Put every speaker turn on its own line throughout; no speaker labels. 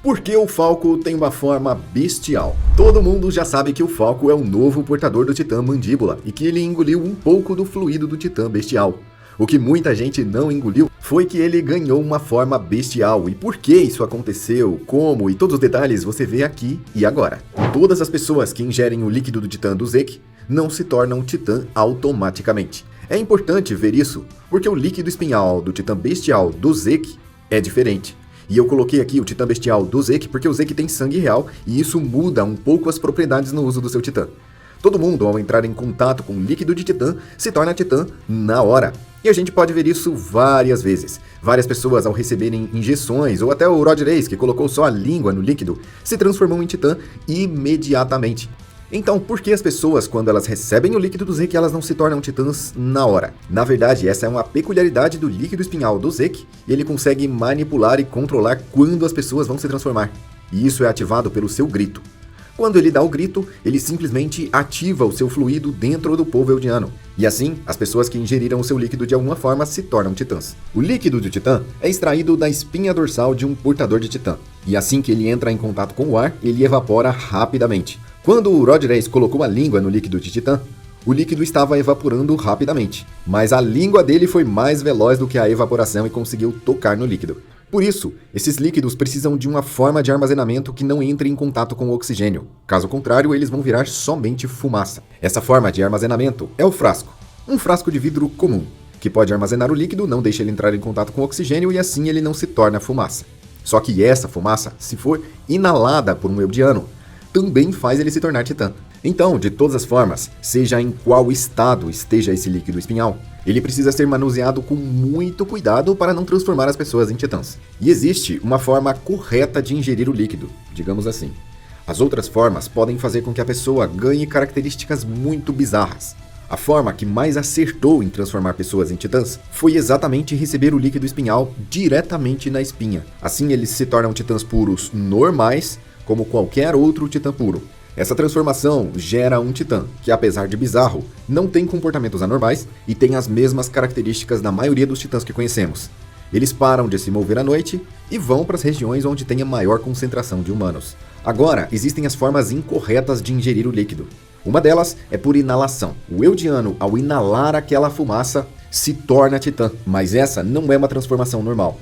Por que o Falco tem uma forma bestial? Todo mundo já sabe que o Falco é o novo portador do Titã Mandíbula e que ele engoliu um pouco do fluido do Titã Bestial. O que muita gente não engoliu foi que ele ganhou uma forma bestial. E por que isso aconteceu, como e todos os detalhes você vê aqui e agora. Todas as pessoas que ingerem o líquido do Titã do Zeke não se tornam Titã automaticamente. É importante ver isso, porque o líquido espinhal do Titã Bestial do Zeke é diferente. E eu coloquei aqui o Titã Bestial do Zeke porque o Zeke tem sangue real e isso muda um pouco as propriedades no uso do seu Titã. Todo mundo, ao entrar em contato com o líquido de Titã, se torna Titã na hora. E a gente pode ver isso várias vezes. Várias pessoas, ao receberem injeções, ou até o Rod Reis, que colocou só a língua no líquido, se transformam em Titã imediatamente. Então, por que as pessoas, quando elas recebem o líquido do Zeke, elas não se tornam titãs na hora? Na verdade, essa é uma peculiaridade do líquido espinhal do Zeke, e ele consegue manipular e controlar quando as pessoas vão se transformar. E isso é ativado pelo seu grito. Quando ele dá o grito, ele simplesmente ativa o seu fluido dentro do povo eldiano. E assim, as pessoas que ingeriram o seu líquido de alguma forma se tornam titãs. O líquido do Titã é extraído da espinha dorsal de um portador de Titã. E assim que ele entra em contato com o ar, ele evapora rapidamente. Quando o Rod Reis colocou a língua no líquido de Titã, o líquido estava evaporando rapidamente, mas a língua dele foi mais veloz do que a evaporação e conseguiu tocar no líquido. Por isso, esses líquidos precisam de uma forma de armazenamento que não entre em contato com o oxigênio. Caso contrário, eles vão virar somente fumaça. Essa forma de armazenamento é o frasco. Um frasco de vidro comum, que pode armazenar o líquido, não deixa ele entrar em contato com o oxigênio e assim ele não se torna fumaça. Só que essa fumaça, se for inalada por um eldiano, também faz ele se tornar titã. Então, de todas as formas, seja em qual estado esteja esse líquido espinhal, ele precisa ser manuseado com muito cuidado para não transformar as pessoas em titãs. E existe uma forma correta de ingerir o líquido, digamos assim. As outras formas podem fazer com que a pessoa ganhe características muito bizarras. A forma que mais acertou em transformar pessoas em titãs foi exatamente receber o líquido espinhal diretamente na espinha. Assim eles se tornam titãs puros normais, como qualquer outro titã puro. Essa transformação gera um titã que, apesar de bizarro, não tem comportamentos anormais e tem as mesmas características da maioria dos titãs que conhecemos. Eles param de se mover à noite e vão para as regiões onde tem a maior concentração de humanos. Agora, existem as formas incorretas de ingerir o líquido. Uma delas é por inalação. O eldiano, ao inalar aquela fumaça, se torna titã, mas essa não é uma transformação normal.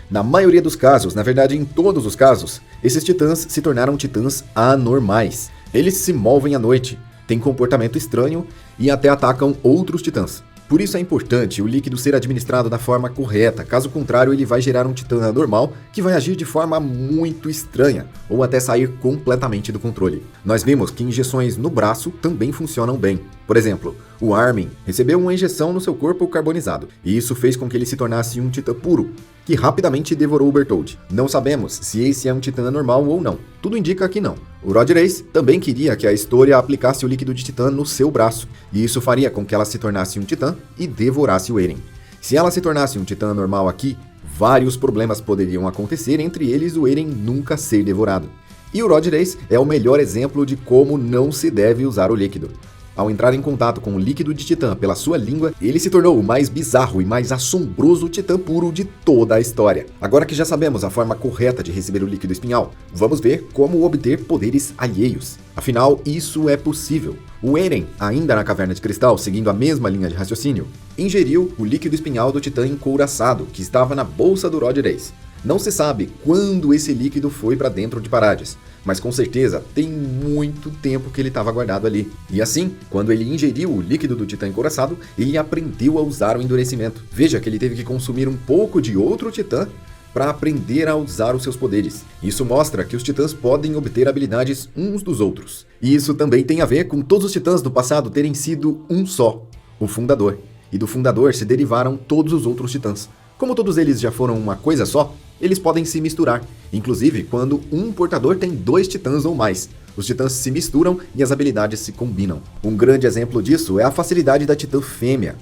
Na maioria dos casos, na verdade em todos os casos, esses titãs se tornaram titãs anormais. Eles se movem à noite, têm comportamento estranho e até atacam outros titãs. Por isso é importante o líquido ser administrado da forma correta, caso contrário ele vai gerar um titã anormal que vai agir de forma muito estranha, ou até sair completamente do controle. Nós vimos que injeções no braço também funcionam bem. Por exemplo, o Armin recebeu uma injeção no seu corpo carbonizado, e isso fez com que ele se tornasse um titã puro, que rapidamente devorou o Bertholdt. Não sabemos se esse é um titã normal ou não, tudo indica que não. O Rod Reis também queria que a Historia aplicasse o líquido de titã no seu braço, e isso faria com que ela se tornasse um titã e devorasse o Eren. Se ela se tornasse um titã normal aqui, vários problemas poderiam acontecer, entre eles o Eren nunca ser devorado. E o Rod Reis é o melhor exemplo de como não se deve usar o líquido. Ao entrar em contato com o líquido de titã pela sua língua, ele se tornou o mais bizarro e mais assombroso titã puro de toda a história. Agora que já sabemos a forma correta de receber o líquido espinhal, vamos ver como obter poderes alheios. Afinal, isso é possível. O Eren, ainda na Caverna de Cristal, seguindo a mesma linha de raciocínio, ingeriu o líquido espinhal do titã encouraçado, que estava na bolsa do Rod Reis. Não se sabe quando esse líquido foi para dentro de Parades, mas com certeza tem muito tempo que ele estava guardado ali. E assim, quando ele ingeriu o líquido do titã encouraçado, ele aprendeu a usar o endurecimento. Veja que ele teve que consumir um pouco de outro titã para aprender a usar os seus poderes. Isso mostra que os titãs podem obter habilidades uns dos outros. E isso também tem a ver com todos os titãs do passado terem sido um só, o Fundador. E do Fundador se derivaram todos os outros titãs. Como todos eles já foram uma coisa só, eles podem se misturar, inclusive quando um portador tem 2 titãs ou mais. Os titãs se misturam e as habilidades se combinam. Um grande exemplo disso é a facilidade da titã fêmea.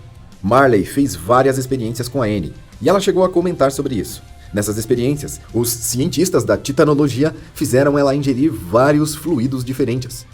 Marley fez várias experiências com a Annie, e ela chegou a comentar sobre isso. Nessas experiências, os cientistas da titanologia fizeram ela ingerir vários fluidos diferentes,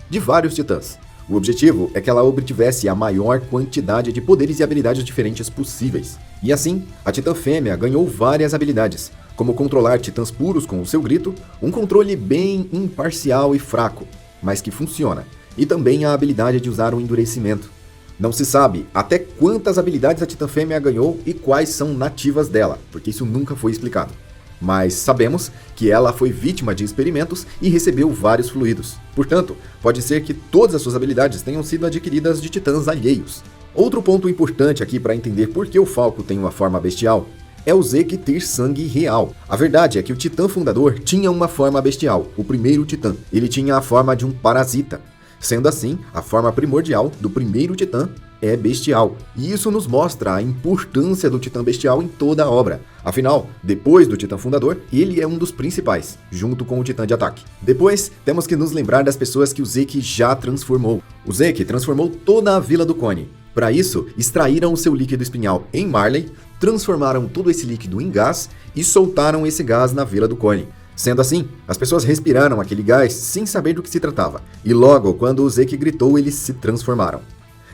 de vários titãs. O objetivo é que ela obtivesse a maior quantidade de poderes e habilidades diferentes possíveis. E assim, a Titã Fêmea ganhou várias habilidades, como controlar titãs puros com o seu grito, um controle bem imparcial e fraco, mas que funciona, e também a habilidade de usar o endurecimento. Não se sabe até quantas habilidades a Titã Fêmea ganhou e quais são nativas dela, porque isso nunca foi explicado. Mas sabemos que ela foi vítima de experimentos e recebeu vários fluidos. Portanto, pode ser que todas as suas habilidades tenham sido adquiridas de titãs alheios. Outro ponto importante aqui para entender por que o Falco tem uma forma bestial é o Zeke ter sangue real. A verdade é que o Titã Fundador tinha uma forma bestial, o primeiro Titã. Ele tinha a forma de um parasita. Sendo assim, a forma primordial do primeiro Titã é bestial. E isso nos mostra a importância do Titã Bestial em toda a obra. Afinal, depois do Titã Fundador, ele é um dos principais, junto com o Titã de ataque. Depois, temos que nos lembrar das pessoas que o Zeke já transformou. O Zeke transformou toda a Vila do Cone. Para isso, extraíram o seu líquido espinhal em Marley, transformaram todo esse líquido em gás e soltaram esse gás na Vila do Cone. Sendo assim, as pessoas respiraram aquele gás sem saber do que se tratava. E logo, quando o Zeke gritou, eles se transformaram.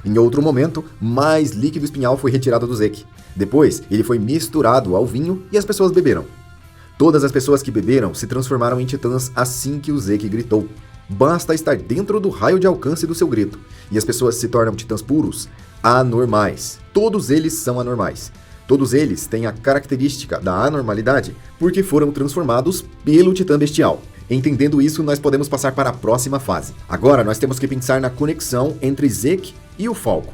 Em outro momento, mais líquido espinhal foi retirado do Zeke. Depois, ele foi misturado ao vinho e as pessoas beberam. Todas as pessoas que beberam se transformaram em titãs assim que o Zeke gritou. Basta estar dentro do raio de alcance do seu grito, e as pessoas se tornam titãs puros, anormais. Todos eles são anormais. Todos eles têm a característica da anormalidade porque foram transformados pelo Titã Bestial. Entendendo isso, nós podemos passar para a próxima fase. Agora nós temos que pensar na conexão entre Zeke e o Falco.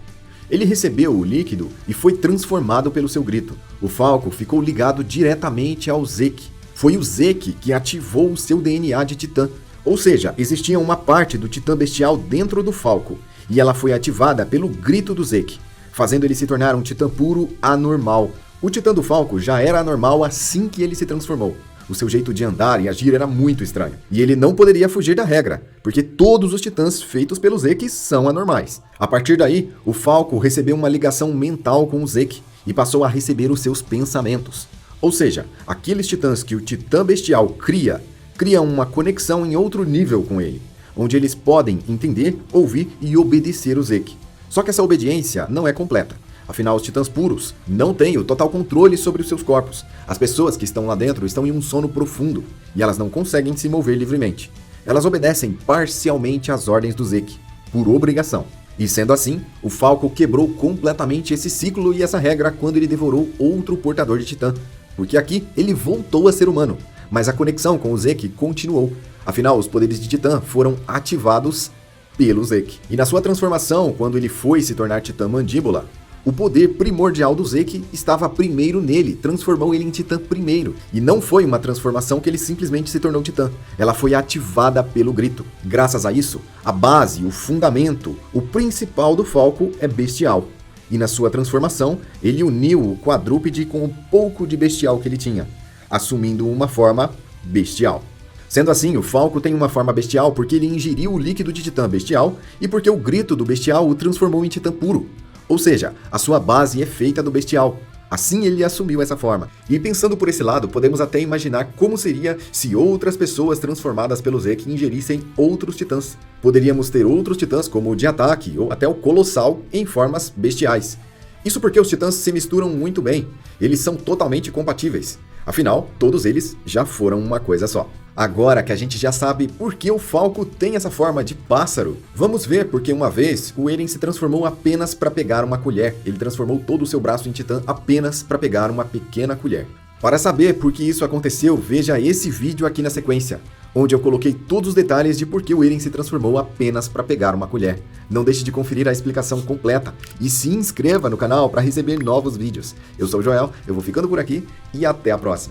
Ele recebeu o líquido e foi transformado pelo seu grito. O Falco ficou ligado diretamente ao Zeke. Foi o Zeke que ativou o seu DNA de Titã. Ou seja, existia uma parte do Titã Bestial dentro do Falco, e ela foi ativada pelo grito do Zeke, fazendo ele se tornar um titã puro anormal. O Titã do Falco já era anormal assim que ele se transformou. O seu jeito de andar e agir era muito estranho. E ele não poderia fugir da regra, porque todos os titãs feitos pelo Zeke são anormais. A partir daí, o Falco recebeu uma ligação mental com o Zeke e passou a receber os seus pensamentos. Ou seja, aqueles titãs que o Titã Bestial criam uma conexão em outro nível com ele, onde eles podem entender, ouvir e obedecer o Zeke. Só que essa obediência não é completa. Afinal, os titãs puros não têm o total controle sobre os seus corpos. As pessoas que estão lá dentro estão em um sono profundo e elas não conseguem se mover livremente. Elas obedecem parcialmente às ordens do Zeke, por obrigação. E sendo assim, o Falco quebrou completamente esse ciclo e essa regra quando ele devorou outro portador de titã. Porque aqui ele voltou a ser humano, mas a conexão com o Zeke continuou. Afinal, os poderes de titã foram ativados pelo Zeke. E na sua transformação, quando ele foi se tornar Titã Mandíbula, o poder primordial do Zeke estava primeiro nele, transformou ele em Titã primeiro. E não foi uma transformação que ele simplesmente se tornou Titã, ela foi ativada pelo grito. Graças a isso, a base, o fundamento, o principal do Falco é bestial. E na sua transformação, ele uniu o quadrúpede com o pouco de bestial que ele tinha, assumindo uma forma bestial. Sendo assim, o Falco tem uma forma bestial porque ele ingeriu o líquido de Titã Bestial e porque o grito do Bestial o transformou em Titã puro. Ou seja, a sua base é feita do Bestial. Assim ele assumiu essa forma. E pensando por esse lado, podemos até imaginar como seria se outras pessoas transformadas pelo Zeke ingerissem outros titãs. Poderíamos ter outros titãs como o de ataque ou até o Colossal em formas bestiais. Isso porque os titãs se misturam muito bem. Eles são totalmente compatíveis. Afinal, todos eles já foram uma coisa só. Agora que a gente já sabe por que o Falco tem essa forma de pássaro, vamos ver porque uma vez o Eren se transformou apenas para pegar uma colher. Ele transformou todo o seu braço em titã apenas para pegar uma pequena colher. Para saber por que isso aconteceu, veja esse vídeo aqui na sequência, onde eu coloquei todos os detalhes de por que o Eren se transformou apenas para pegar uma colher. Não deixe de conferir a explicação completa e se inscreva no canal para receber novos vídeos. Eu sou o Joel, eu vou ficando por aqui e até a próxima.